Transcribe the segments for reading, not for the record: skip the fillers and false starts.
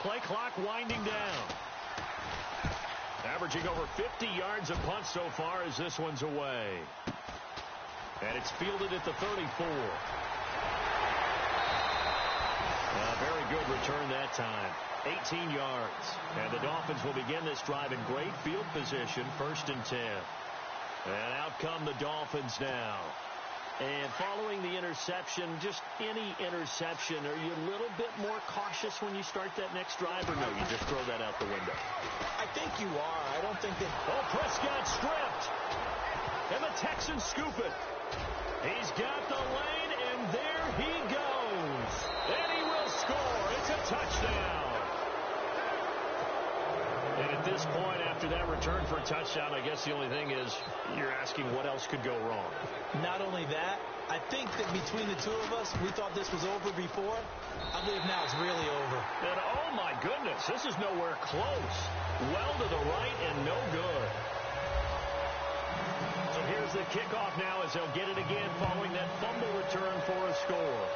Play clock winding down. Averaging over 50 yards a punt so far as this one's away. And it's fielded at the 34. A very good return that time. 18 yards. And the Dolphins will begin this drive in great field position, 1st and 10. And out come the Dolphins now. And following the interception, just any interception, are you a little bit more cautious when you start that next drive, or no, you just throw that out the window? I think you are. I don't think that... Oh, Prescott stripped. And the Texans scoop it. He's got the lane, and there he goes. And he will score. It's a touchdown. And at this point, after that return for a touchdown, I guess the only thing is you're asking what else could go wrong. Not only that, I think that between the two of us, we thought this was over before. I believe now it's really over. And oh my goodness, this is nowhere close. Well to the right and no good. So here's the kickoff now as they'll get it again following that fumble return for a score.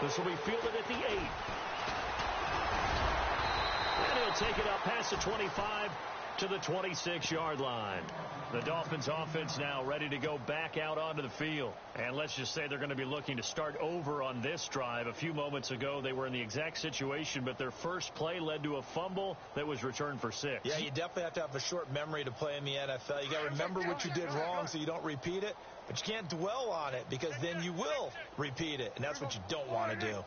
This will be fielded at the 8. And he'll take it up past the 25 to the 26-yard line. The Dolphins offense now ready to go back out onto the field. And let's just say they're going to be looking to start over on this drive. A few moments ago, they were in the exact situation, but their first play led to a fumble that was returned for 6. Yeah, you definitely have to have a short memory to play in the NFL. You got to remember what you did wrong so you don't repeat it, but you can't dwell on it because then you will repeat it, and that's what you don't want to do.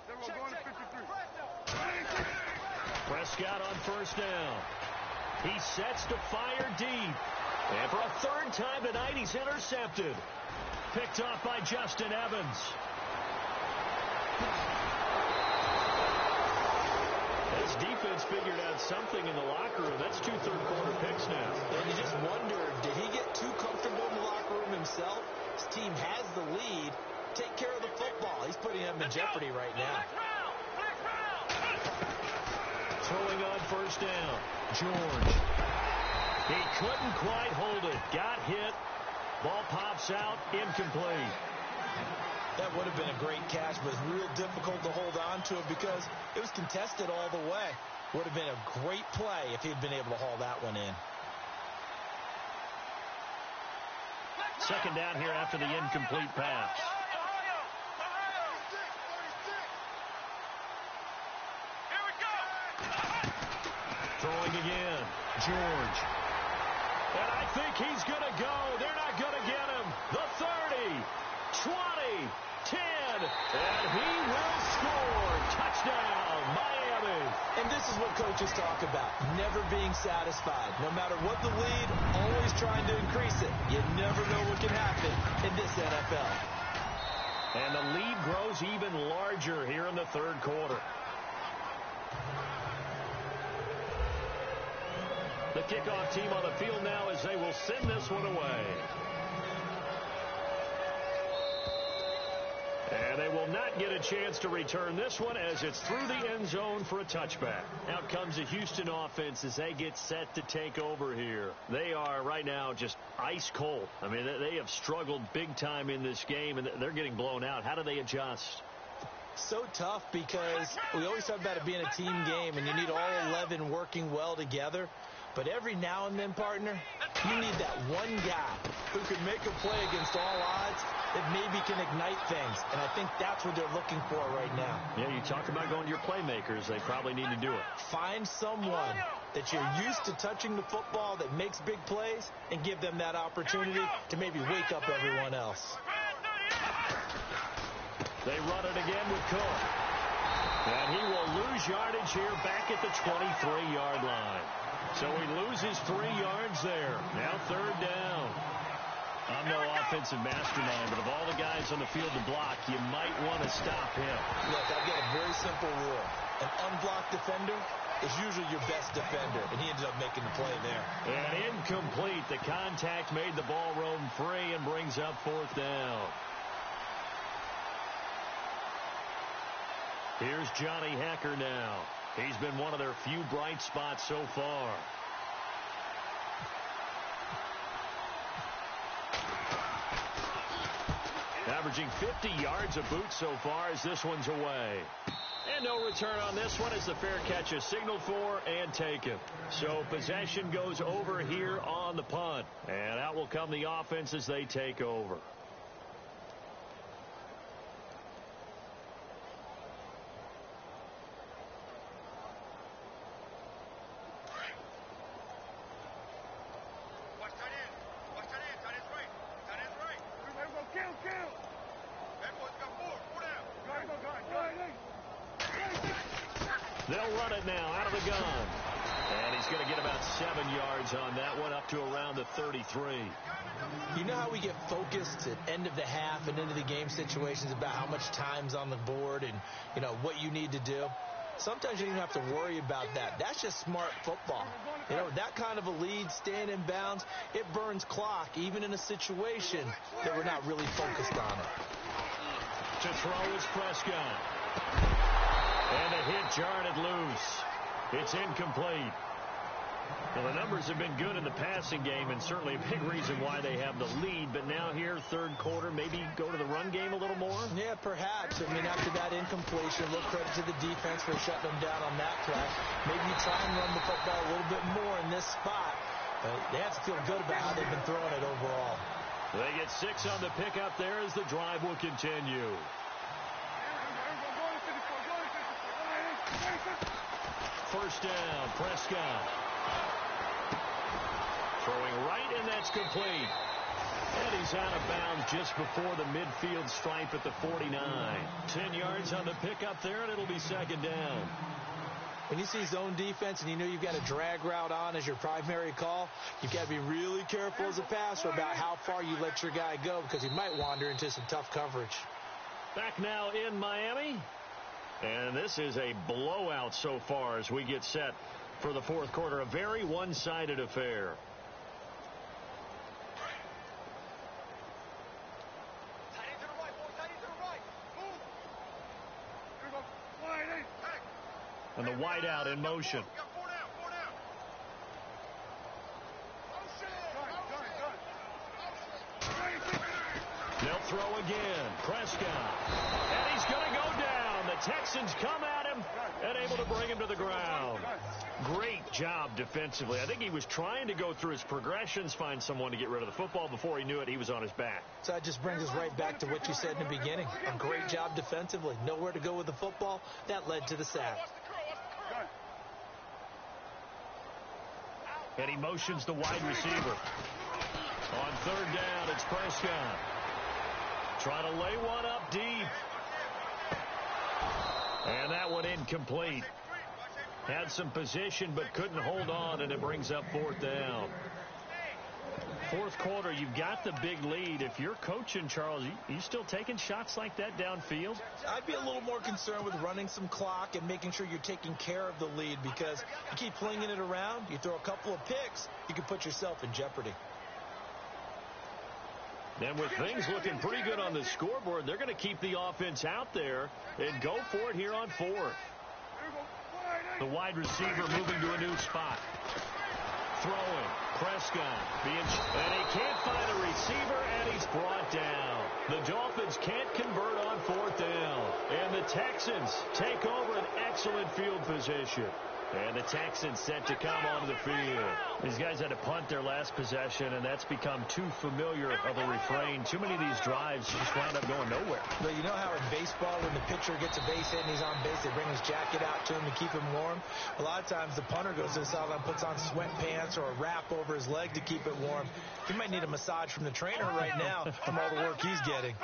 Prescott on 1st down. He sets to fire deep. And for a 3rd time tonight, he's intercepted. Picked off by Justin Evans. This defense figured out something in the locker room. That's 2 third-quarter picks now. And you just wonder, did he get too comfortable in the locker room himself? His team has the lead. Take care of the football. He's putting them in jeopardy right now. Throwing on 1st down. George. He couldn't quite hold it. Got hit. Ball pops out. Incomplete. That would have been a great catch, but it's real difficult to hold on to it because it was contested all the way. Would have been a great play if he'd been able to haul that one in. 2nd down here after the incomplete pass. Throwing again. George. And I think he's going to go. They're not going to get him. The 30, 20, 10, and he will score. Touchdown, Miami. And this is what coaches talk about, never being satisfied. No matter what the lead, always trying to increase it. You never know what can happen in this NFL. And the lead grows even larger here in the 3rd quarter. The kickoff team on the field now as they will send this one away. And they will not get a chance to return this one as it's through the end zone for a touchback. Out comes the Houston offense as they get set to take over here. They are right now just ice cold. I mean, they have struggled big time in this game, and they're getting blown out. How do they adjust? So tough because we always talk about it being a team game, and you need all 11 working well together. But every now and then, partner, you need that one guy who can make a play against all odds that maybe can ignite things. And I think that's what they're looking for right now. Yeah, you talk about going to your playmakers. They probably need to do it. Find someone that you're used to touching the football that makes big plays and give them that opportunity to maybe wake up everyone else. They run it again with Cook. And he will lose yardage here back at the 23-yard line. So he loses 3 yards there. Now 3rd down. I'm no offensive mastermind, but of all the guys on the field to block, you might want to stop him. Look, I've got a very simple rule. An unblocked defender is usually your best defender, and he ended up making the play there. And incomplete. The contact made the ball roam free and brings up 4th down. Here's Johnny Hekker now. He's been one of their few bright spots so far. Averaging 50 yards a boot so far as this one's away. And no return on this one as the fair catch is signaled for and taken. So possession goes over here on the punt. And out will come the offense as they take over. They'll run it now out of the gun. And he's going to get about 7 yards on that one, up to around the 33. You know how we get focused at end of the half and into the game situations about how much time's on the board and, you know, what you need to do? Sometimes you don't have to worry about that. That's just smart football. You know, that kind of a lead, staying in bounds, it burns clock, even in a situation that we're not really focused on it. To throw is Prescott. And the hit jarred it loose. It's incomplete. Well, the numbers have been good in the passing game and certainly a big reason why they have the lead. But now here, third quarter, maybe go to the run game a little more? Yeah, perhaps. I mean, after that incompletion, a little credit to the defense for shutting them down on that play. Maybe you try and run the football a little bit more in this spot. But they have to feel good about how they've been throwing it overall. They get 6 on the pickup there as the drive will continue. First down, Prescott. Throwing right, and that's complete. And he's out of bounds just before the midfield stripe at the 49. 10 yards on the pickup there, and it'll be second down. When you see zone defense and you know you've got a drag route on as your primary call, you've got to be really careful as a passer about how far you let your guy go because he might wander into some tough coverage. Back now in Miami. And this is a blowout so far as we get set for the fourth quarter. A very one-sided affair. And the wideout in motion. They'll throw again. Prescott. And he's going to go down. The Texans come at him and able to bring him to the ground. Great job defensively. I think he was trying to go through his progressions, find someone to get rid of the football. Before he knew it, he was on his back. So that just brings us right back to what you said in the beginning. A great job defensively. Nowhere to go with the football. That led to the sack. And he motions the wide receiver. On third down, it's Prescott. Trying to lay one up deep. And that one incomplete. Had some position but couldn't hold on, and it brings up fourth down. Fourth quarter, you've got the big lead. If you're coaching, Charles, you still taking shots like that downfield? I'd be a little more concerned with running some clock and making sure you're taking care of the lead because you keep flinging it around, you throw a couple of picks, you can put yourself in jeopardy. And with things looking pretty good on the scoreboard, they're going to keep the offense out there and go for it here on fourth. The wide receiver moving to a new spot. Throwing. Prescott. And he can't find a receiver, and he's brought down. The Dolphins can't convert on fourth down. And the Texans take over an excellent field position. And the Texans set to come onto the field. These guys had to punt their last possession, and that's become too familiar of a refrain. Too many of these drives just wound up going nowhere. But you know how in baseball, when the pitcher gets a base hit and he's on base, they bring his jacket out to him to keep him warm? A lot of times the punter goes to the sideline, puts on sweatpants or a wrap over his leg to keep it warm. He might need a massage from the trainer right now from all the work he's getting.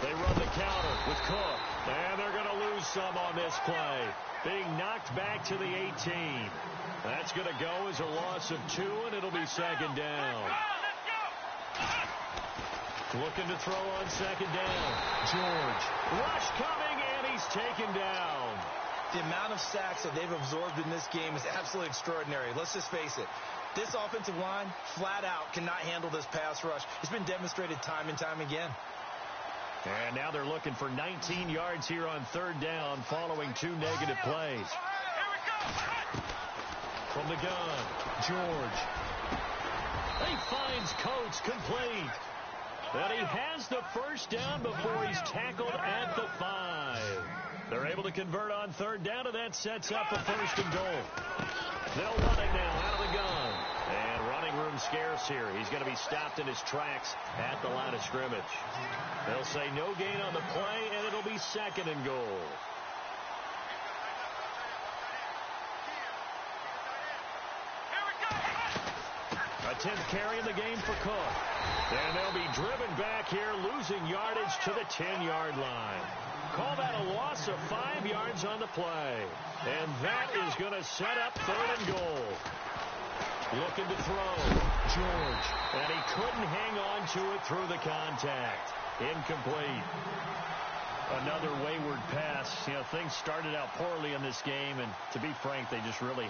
They run the counter with Cook. And they're going to lose some on this play. Being knocked back to the 18. That's going to go as a loss of 2, and it'll be second down. Looking to throw on second down. George. Rush coming, and he's taken down. The amount of sacks that they've absorbed in this game is absolutely extraordinary. Let's just face it. This offensive line, flat out, cannot handle this pass rush. It's been demonstrated time and time again. And now they're looking for 19 yards here on third down following 2 negative plays. From the gun, George. They find his coats complete. And he has the first down before he's tackled at the 5. They're able to convert on third down, and that sets up a first and goal. They'll run it now out of the gun. And running room scarce here. He's going to be stopped in his tracks at the line of scrimmage. They'll say no gain on the play, and it'll be second and goal. A 10th carry in the game for Cook. And they'll be driven back here, losing yardage to the 10-yard line. Call that a loss of 5 yards on the play. And that is going to set up third and goal. Looking to throw. George. And he couldn't hang on to it through the contact. Incomplete. Another wayward pass. You know, things started out poorly in this game, and to be frank, they just really